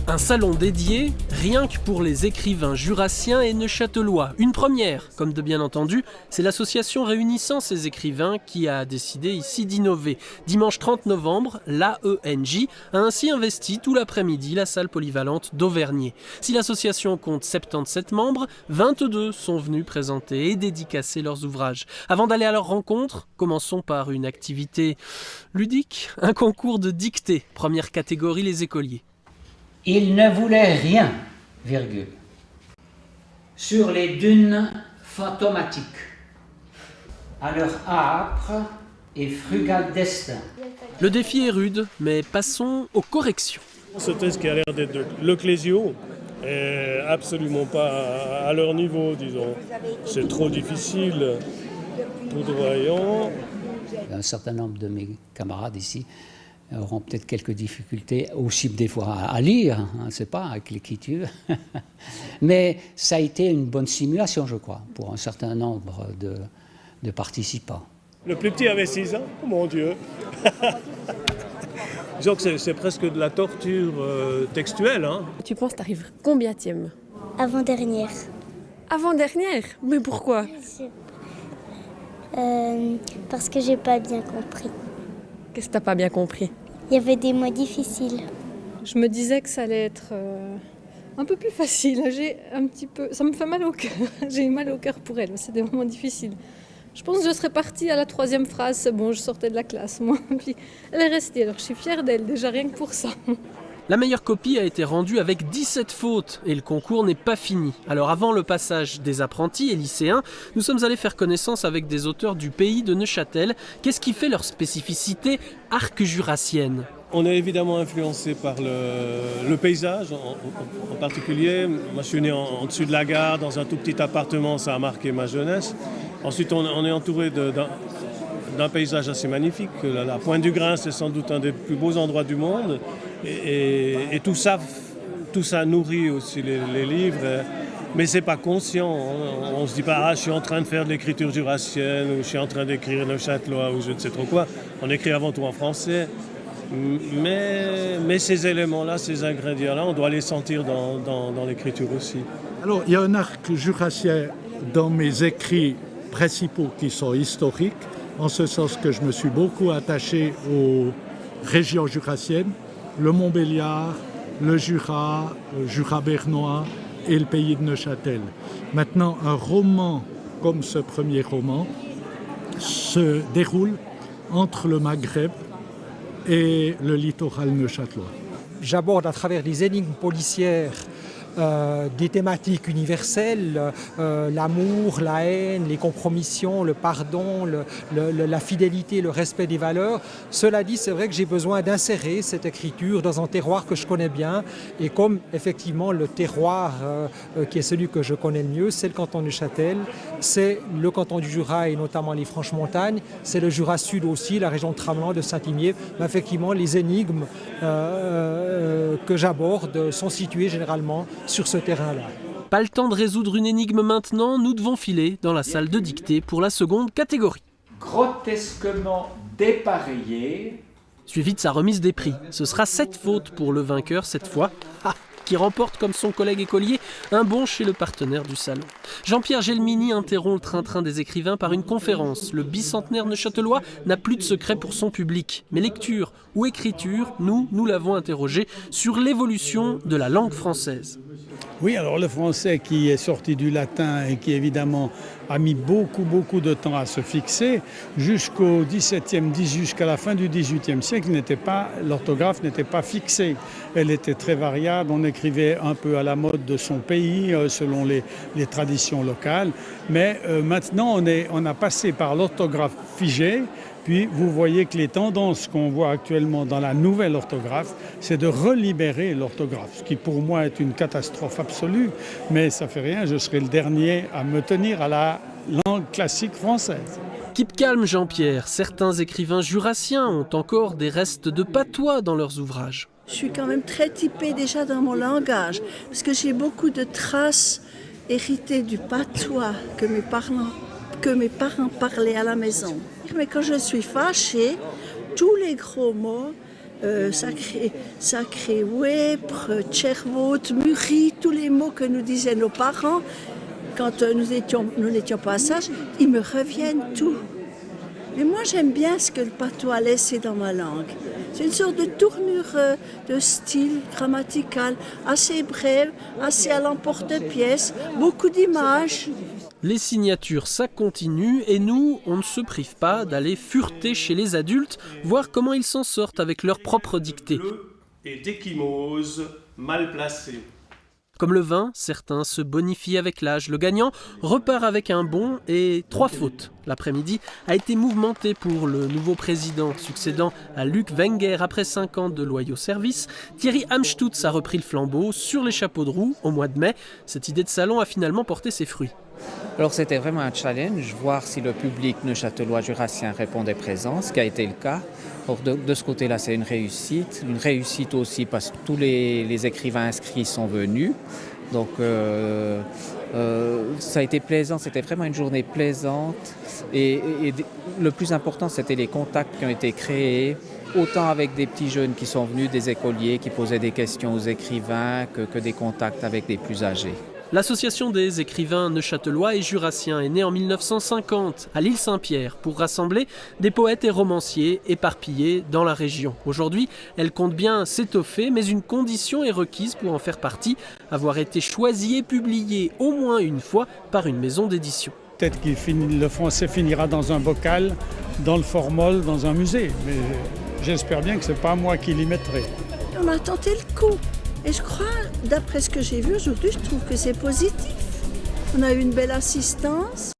Un salon dédié, rien que pour les écrivains jurassiens et neuchâtelois. Une première, comme de bien entendu, c'est l'association réunissant ces écrivains qui a décidé ici d'innover. Dimanche 30 novembre, l'AENJ a ainsi investi tout l'après-midi la salle polyvalente d'Auvergnat. Si l'association compte 77 membres, 22 sont venus présenter et dédicacer leurs ouvrages. Avant d'aller à leur rencontre, commençons par une activité ludique, un concours de dictée, première catégorie les écoliers. Il ne voulait rien, virgule, sur les dunes fantomatiques, à leur âpre et frugal destin. Le défi est rude, mais passons aux corrections. Ce texte qui a l'air d'être le Clésio est absolument pas à leur niveau, disons. C'est trop difficile, poudroyant. Un certain nombre de mes camarades ici auront peut-être quelques difficultés aussi des fois à lire, hein, c'est pas, avec l'écriture. Mais ça a été une bonne simulation, je crois, pour un certain nombre de participants. Le plus petit avait 6 ans, oh mon Dieu. Disons que c'est presque de la torture textuelle. Hein. Tu penses t'arrives combienième? Avant-dernière. Avant-dernière? Mais pourquoi? Parce que j'ai pas bien compris. Qu'est-ce que t'as pas bien compris? Il y avait des mots difficiles. Je me disais que ça allait être un peu plus facile. Ça me fait mal au cœur. J'ai eu mal au cœur pour elle. C'est des moments difficiles. Je pense que je serais partie à la 3e phrase. C'est bon, je sortais de la classe, moi. Puis elle est restée. Alors je suis fière d'elle, déjà rien que pour ça. La meilleure copie a été rendue avec 17 fautes et le concours n'est pas fini. Alors avant le passage des apprentis et lycéens, nous sommes allés faire connaissance avec des auteurs du pays de Neuchâtel. Qu'est-ce qui fait leur spécificité arc-jurassienne ? On est évidemment influencé par le paysage en particulier. Moi je suis né en dessus de la gare, dans un tout petit appartement, ça a marqué ma jeunesse. Ensuite on est entouré d'un paysage assez magnifique. La Pointe du Grain, c'est sans doute un des plus beaux endroits du monde. Et tout ça nourrit aussi les livres. Mais c'est pas conscient. On se dit pas, je suis en train de faire de l'écriture jurassienne, ou je suis en train d'écrire neuchâtelois, ou je ne sais trop quoi. On écrit avant tout en français. Mais ces éléments-là, ces ingrédients-là, on doit les sentir dans l'écriture aussi. Alors, il y a un arc jurassien dans mes écrits principaux qui sont historiques, en ce sens que je me suis beaucoup attaché aux régions jurassiennes, le Montbéliard, le Jura bernois et le pays de Neuchâtel. Maintenant, un roman comme ce premier roman se déroule entre le Maghreb et le littoral neuchâtelois. J'aborde à travers des énigmes policières des thématiques universelles, l'amour, la haine, les compromissions, le pardon, la fidélité, le respect des valeurs. Cela dit, c'est vrai que j'ai besoin d'insérer cette écriture dans un terroir que je connais bien. Et comme effectivement le terroir qui est celui que je connais le mieux, c'est le canton de Neuchâtel, c'est le canton du Jura et notamment les Franches-Montagnes, c'est le Jura Sud aussi, la région de Tramelan, de Saint-Imier. Mais effectivement, les énigmes que j'aborde sont situées généralement sur ce terrain-là. Pas le temps de résoudre une énigme maintenant, nous devons filer dans la salle de dictée pour la seconde catégorie. Grotesquement dépareillé. Suivi de sa remise des prix. Ce sera 7 fautes pour le vainqueur cette fois, qui remporte comme son collègue écolier un bon chez le partenaire du salon. Jean-Pierre Gelmini interrompt le train-train des écrivains par une conférence. Le bicentenaire neuchâtelois n'a plus de secret pour son public. Mais lecture ou écriture, nous l'avons interrogé sur l'évolution de la langue française. Oui, alors le français qui est sorti du latin et qui évidemment a mis beaucoup de temps à se fixer, jusqu'au XVIIe, jusqu'à la fin du XVIIIe siècle, l'orthographe n'était pas fixée. Elle était très variable, on écrivait un peu à la mode de son pays, selon les traditions locales. Mais maintenant, on a passé par l'orthographe figée. Puis vous voyez que les tendances qu'on voit actuellement dans la nouvelle orthographe, c'est de relibérer l'orthographe, ce qui pour moi est une catastrophe absolue, mais ça fait rien, je serai le dernier à me tenir à la langue classique française. Keep calme Jean-Pierre, certains écrivains jurassiens ont encore des restes de patois dans leurs ouvrages. Je suis quand même très typée déjà dans mon langage, parce que j'ai beaucoup de traces héritées du patois que mes parents parlaient à la maison. Mais quand je suis fâchée, tous les gros mots sacré wépre, tchervot, mûri, tous les mots que nous disaient nos parents quand nous n'étions pas sages, ils me reviennent tout. Mais moi j'aime bien ce que le patois a laissé dans ma langue. C'est une sorte de tournure de style grammatical, assez brève, assez à l'emporte-pièce, beaucoup d'images. Les signatures, ça continue et nous, on ne se prive pas d'aller fureter chez les adultes, voir comment ils s'en sortent avec leur propre dictée. Et d'échymose mal placé. Comme le vin, certains se bonifient avec l'âge. Le gagnant repart avec un bon et 3 fautes. L'après-midi a été mouvementé pour le nouveau président succédant à Luc Wenger après 5 ans de loyaux services. Thierry Amstutz a repris le flambeau sur les chapeaux de roue au mois de mai. Cette idée de salon a finalement porté ses fruits. Alors c'était vraiment un challenge, voir si le public neuchâtelois jurassien répondait présent, ce qui a été le cas. Or de ce côté-là, c'est une réussite aussi parce que tous les écrivains inscrits sont venus. Donc ça a été plaisant, c'était vraiment une journée plaisante. Et le plus important, c'était les contacts qui ont été créés, autant avec des petits jeunes qui sont venus, des écoliers qui posaient des questions aux écrivains, que des contacts avec des plus âgés. L'Association des écrivains neuchâtelois et jurassiens est née en 1950 à l'île Saint-Pierre pour rassembler des poètes et romanciers éparpillés dans la région. Aujourd'hui, elle compte bien s'étoffer, mais une condition est requise pour en faire partie, avoir été choisi et publié au moins une fois par une maison d'édition. Peut-être que le français finira dans un bocal, dans le formol, dans un musée, mais j'espère bien que ce n'est pas moi qui l'y mettrai. On a tenté le coup. Et je crois, d'après ce que j'ai vu aujourd'hui, je trouve que c'est positif. On a eu une belle assistance.